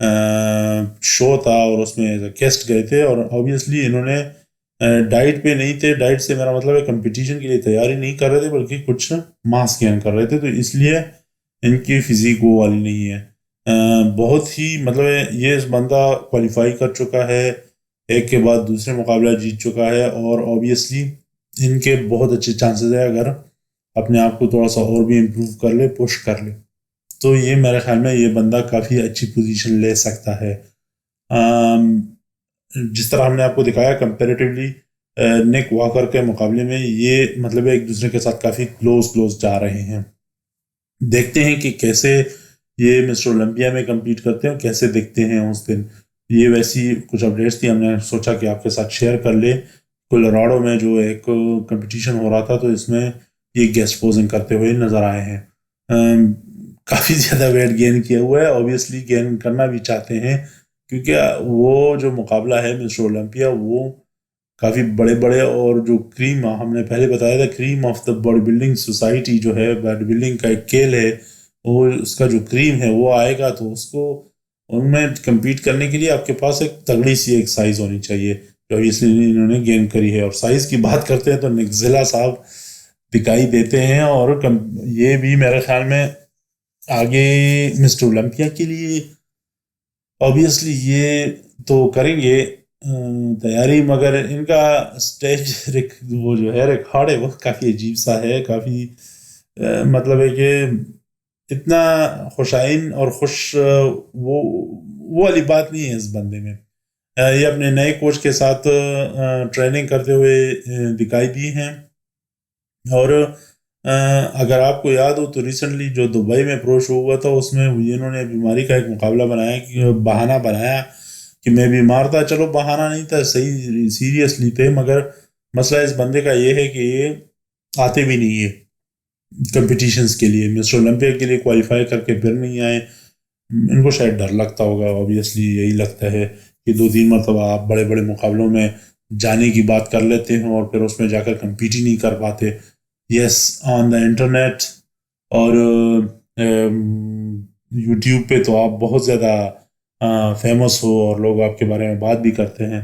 شو تھا اور اس میں گیسٹ گئے تھے، اور آبویسلی انہوں نے ڈائٹ پہ نہیں تھے. ڈائٹ سے میرا مطلب ہے کمپٹیشن کے لیے تیاری نہیں کر رہے تھے، بلکہ کچھ ماس گین کر رہے تھے، تو اس لیے ان کی فزیک وہ والی نہیں ہے. بہت ہی مطلب ہے یہ بندہ کوالیفائی کر چکا ہے، ایک کے بعد دوسرے مقابلہ جیت چکا ہے، اور آبویسلی ان کے بہت اچھے چانسز ہے اگر اپنے آپ کو تھوڑا سا اور بھی امپروو کر لے، پش کر لے، تو یہ میرے خیال میں یہ بندہ کافی اچھی پوزیشن لے سکتا ہے. جس طرح ہم نے آپ کو دکھایا کمپیریٹیولی نک واکر کے مقابلے میں یہ مطلب ایک دوسرے کے ساتھ کافی کلوز جا رہے ہیں. دیکھتے ہیں کہ کیسے یہ مسٹر اولمپیا میں کمپیٹ کرتے ہیں اور کیسے دیکھتے ہیں اس دن. یہ ویسی کچھ اپڈیٹس تھی، ہم نے سوچا کہ آپ کے ساتھ شیئر کر لے. کولوراڈو میں جو ایک کمپٹیشن ہو رہا تھا تو اس میں یہ گیسٹ پوزنگ کرتے ہوئے نظر آئے ہیں. کافی زیادہ ویٹ گین کیا ہوا ہے، آبویسلی گین کرنا بھی چاہتے ہیں، کیونکہ وہ جو مقابلہ ہے مسٹر اولمپیا وہ کافی بڑے بڑے، اور جو کریم ہم نے پہلے بتایا تھا cream of the body building society جو ہے، باڈی بلڈنگ کا ایک کھیل ہے، وہ اس کا جو کریم ہے وہ آئے گا، تو اس کو ان میں کمپیٹ کرنے کے لیے آپ کے پاس ایک تگڑی سی ایک سائز ہونی چاہیے، جو اس لیے انہوں نے گین کری ہے. اور سائز کی بات کرتے ہیں تو نکزیلا صاحب دکھائی دیتے ہیں، اور یہ بھی میرے خیال میں آگے مسٹر اولمپیا کے لیے آبویسلی یہ تو کریں گے تیاری، مگر ان کا اسٹیج وہ جو ہے ریکارڈ ہے وہ کافی عجیب سا ہے. کافی مطلب ہے کہ اتنا خوشائن اور خوش وہ والی بات نہیں ہے اس بندے میں. یہ اپنے نئے کوچ کے ساتھ ٹریننگ کرتے ہوئے دکھائی دی ہیں، اور اگر آپ کو یاد ہو تو ریسنٹلی جو دبئی میں پرو شو ہوا تھا اس میں انہوں نے بیماری کا ایک مقابلہ بہانہ بنایا کہ میں بیمار تھا. چلو بہانہ نہیں تھا، صحیح سیریسلی تھے، مگر مسئلہ اس بندے کا یہ ہے کہ یہ آتے بھی نہیں ہے کمپٹیشنز کے لیے. مسٹر اولمپیا کے لیے کوالیفائی کر کے پھر نہیں آئے. ان کو شاید ڈر لگتا ہوگا، آبویسلی یہی لگتا ہے کہ 2-3 مرتبہ آپ بڑے بڑے مقابلوں میں جانے کی بات کر لیتے ہیں اور پھر اس میں جا کر کمپیٹ ہی نہیں کر پاتے. یس، آن دا انٹرنیٹ اور یوٹیوب پہ تو آپ بہت زیادہ فیمس ہو اور لوگ آپ کے بارے میں بات بھی کرتے ہیں،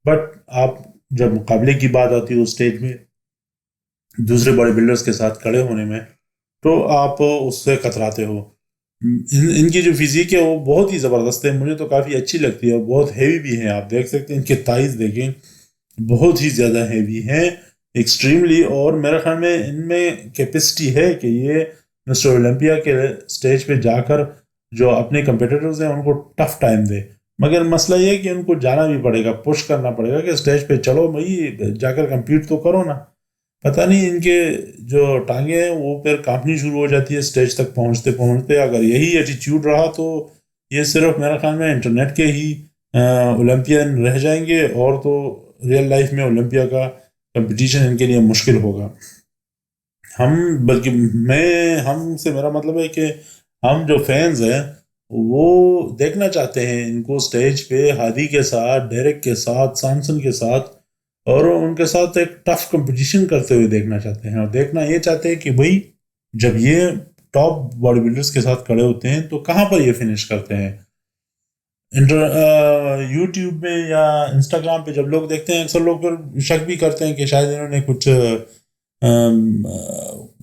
بٹ آپ جب مقابلے کی بات آتی ہے اس اسٹیج میں دوسرے باڈی بلڈرز کے ساتھ کھڑے ہونے میں، تو آپ اس سے کتراتے ہو. ان کی جو فزیک ہے وہ بہت ہی زبردست ہے، مجھے تو کافی اچھی لگتی ہے، اور بہت ہیوی بھی ہیں. آپ دیکھ سکتے ہیں ان کے تھائز دیکھیں، بہت ہی زیادہ ہیوی ہیں ایکسٹریملی، اور میرے خیال میں ان میں کیپیسٹی ہے کہ یہ مسٹر اولمپیا کے سٹیج پہ جا کر جو اپنے کمپیٹیٹرز ہیں ان کو ٹف ٹائم دے. مگر مسئلہ یہ ہے کہ ان کو جانا بھی پڑے گا، پش کرنا پڑے گا کہ سٹیج پہ چلو بھائی، جا کر کمپیٹ تو کرو نا. پتہ نہیں ان کے جو ٹانگیں ہیں وہ پھر کانپنی شروع ہو جاتی ہے سٹیج تک پہنچتے پہنچتے. اگر یہی ایٹیچیوڈ رہا تو یہ صرف میرے خیال میں انٹرنیٹ کے ہی اولمپئن رہ جائیں گے، اور تو ریئل لائف میں اولمپیا کا کمپٹیشن ان کے لیے مشکل ہوگا. ہم سے میرا مطلب ہے کہ ہم جو فینز ہیں وہ دیکھنا چاہتے ہیں ان کو سٹیج پہ ہادی کے ساتھ، ڈیرک کے ساتھ، سامسن کے ساتھ، اور ان کے ساتھ ایک ٹف کمپٹیشن کرتے ہوئے دیکھنا چاہتے ہیں. اور دیکھنا یہ چاہتے ہیں کہ بھئی جب یہ ٹاپ باڈی بلڈرز کے ساتھ کھڑے ہوتے ہیں تو کہاں پر یہ فنش کرتے ہیں. یوٹیوب میں یا انسٹاگرام پہ جب لوگ دیکھتے ہیں اکثر لوگ پھر شک بھی کرتے ہیں کہ شاید انہوں نے کچھ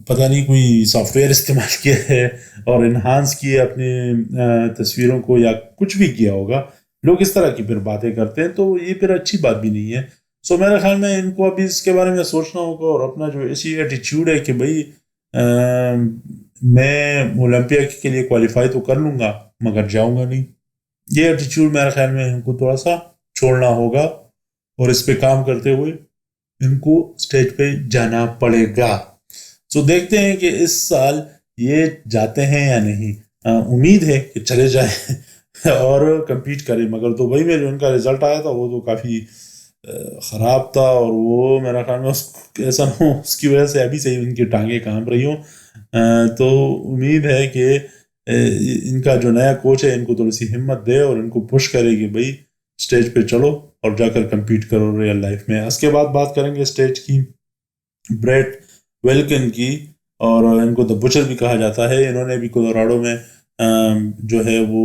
پتہ نہیں کوئی سافٹ ویئر استعمال کیا ہے اور انہانس کیے اپنے تصویروں کو، یا کچھ بھی کیا ہوگا. لوگ اس طرح کی پھر باتیں کرتے ہیں تو یہ پھر اچھی بات بھی نہیں ہے. سو میرے خیال میں ان کو ابھی اس کے بارے میں سوچنا ہوگا، اور اپنا جو ایسی ایٹیچیوڈ ہے کہ بھئی میں اولمپیا کے لیے کوالیفائی تو کر لوں گا مگر جاؤں گا نہیں، یہ ایٹیچیوڈ میرے خیال میں ان کو تھوڑا سا چھوڑنا ہوگا، اور اس پہ کام کرتے ہوئے ان کو سٹیج پہ جانا پڑے گا. سو دیکھتے ہیں کہ اس سال یہ جاتے ہیں یا نہیں. امید ہے کہ چلے جائیں اور کمپیٹ کریں، مگر دبئی میں جو ان کا رزلٹ آیا تھا وہ تو کافی خراب تھا، اور وہ میرا خیال میں ایسا نہ ہو اس کی وجہ سے ابھی سے ہی ان کی ٹانگیں کانپ رہی ہوں. تو امید ہے کہ ان کا جو نیا کوچ ہے ان کو تھوڑی سی ہمت دے اور ان کو پش کرے کہ بھئی سٹیج پہ چلو اور جا کر کمپیٹ کرو ریئل لائف میں. اس کے بعد بات کریں گے سٹیج کی، بریٹ ویلکن کی، اور ان کو دا بچر بھی کہا جاتا ہے. انہوں نے بھی کولوراڈو میں جو ہے وہ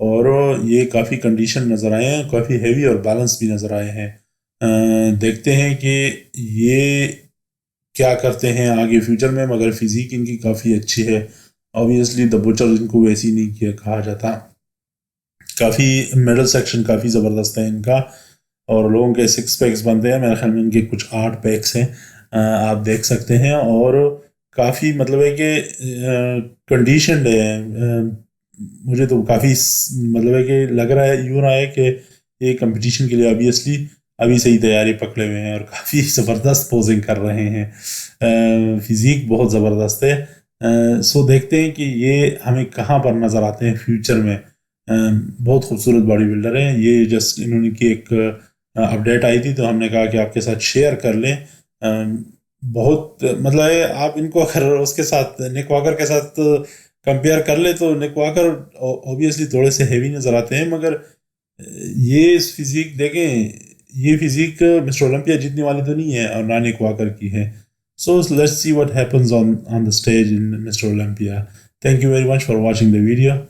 اور یہ کافی کنڈیشن نظر آئے ہیں, کافی ہیوی اور بیلنس بھی نظر آئے ہیں. دیکھتے ہیں کہ یہ کیا کرتے ہیں آگے فیوچر میں, مگر فزیک ان کی کافی اچھی ہے. آبویسلی دا بچر ان کو ویسی نہیں کیا کہا جاتا. کافی میڈل سیکشن کافی زبردست ہے ان کا, اور لوگوں کے 6 پیکس بنتے ہیں. میرے خیال میں ان کے کچھ 8 پیکس ہیں, آپ دیکھ سکتے ہیں. اور کافی مطلب ہے کہ کنڈیشنڈ ہے. مجھے تو کافی مطلب ہے کہ لگ رہا ہے یوں رہا ہے کہ یہ کمپٹیشن کے لیے آبویسلی ابھی سے ہی تیاری پکڑے ہوئے ہیں, اور کافی زبردست پوزنگ کر رہے ہیں. فزیک بہت زبردست ہے. سو دیکھتے ہیں کہ یہ ہمیں کہاں پر نظر آتے ہیں فیوچر میں. بہت خوبصورت باڈی بلڈر ہیں یہ. جسٹ انہوں نے کی ایک اپڈیٹ آئی تھی تو ہم نے کہا کہ آپ کے ساتھ شیئر کر لیں. بہت مطلب ہے آپ ان کو اگر اس کے ساتھ نک واکر کے ساتھ کمپیئر کر لے تو نک واکر اوبیسلی تھوڑے سے ہیوی نظر آتے ہیں, مگر یہ فزیک دیکھیں, یہ فزیک مسٹر اولمپیا جیتنے والی تو نہیں ہے اور نہ نک واکر کی ہے. So let's see what happens on the stage in Mr. Olympia. Thank you very much for watching the video.